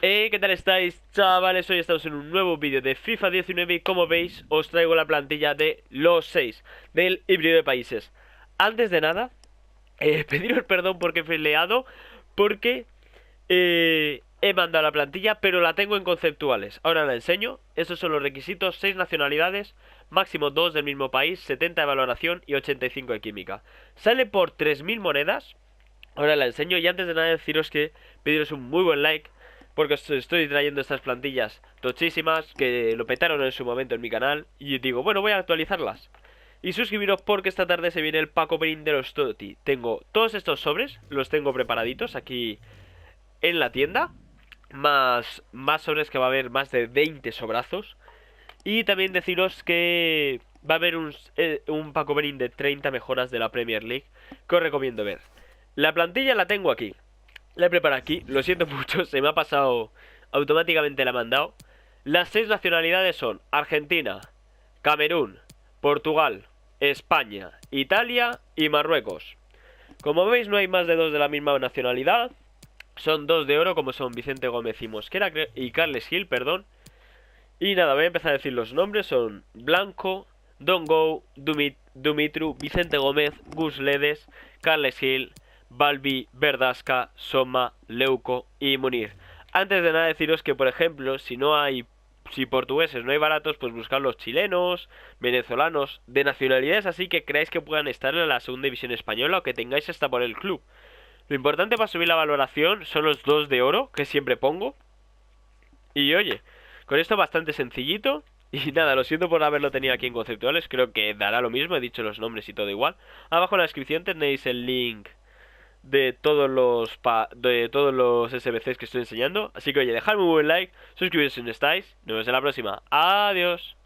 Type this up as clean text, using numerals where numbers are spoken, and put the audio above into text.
¿Qué tal estáis, chavales? Hoy estamos en un nuevo vídeo de FIFA 19 y como veis os traigo la plantilla de los 6 del híbrido de países. Antes de nada, pediros perdón porque he liado, porque he mandado la plantilla pero la tengo en conceptuales. Ahora la enseño. Estos son los requisitos: 6 nacionalidades, máximo 2 del mismo país, 70 de valoración y 85 de química. Sale por 3000 monedas. Ahora la enseño y antes de nada deciros que pediros un muy buen like, porque os estoy trayendo estas plantillas tochísimas que lo petaron en su momento en mi canal y digo, bueno, voy a actualizarlas. Y suscribiros porque esta tarde se viene el pack opening de los Toti. Tengo todos estos sobres, los tengo preparaditos aquí en la tienda. Más sobres, que va a haber más de 20 sobrazos. Y también deciros que va a haber un pack opening de 30 mejoras de la Premier League que os recomiendo ver. La plantilla la tengo aquí. La he preparado aquí. Lo siento mucho, se me ha pasado. Automáticamente la he mandado. Las 6 nacionalidades son Argentina, Camerún, Portugal, España, Italia y Marruecos. Como veis, no hay más de 2 de la misma nacionalidad. Son 2 de oro, como son Vicente Gómez y Mosquera y Carles Gil, perdón. Y nada, voy a empezar a decir los nombres. Son Blanco, Dongo, Dumitru, Vicente Gómez, Gus Ledes, Carles Gil, Balbi, Verdasca, Soma, Leuco y Munir. Antes de nada deciros que, por ejemplo, si portugueses no hay baratos, pues buscar los chilenos, venezolanos, de nacionalidades así que creáis que puedan estar en la segunda división española o que tengáis hasta por el club. Lo importante para subir la valoración son los 2 de oro, que siempre pongo. Y oye, con esto bastante sencillito. Y nada, lo siento por haberlo tenido aquí en conceptuales. Creo que dará lo mismo, he dicho los nombres y todo igual. Abajo en la descripción tenéis el link de todos los SBCs que estoy enseñando. Así que oye, dejadme un buen like, suscribiros si no estáis. Nos vemos en la próxima. Adiós.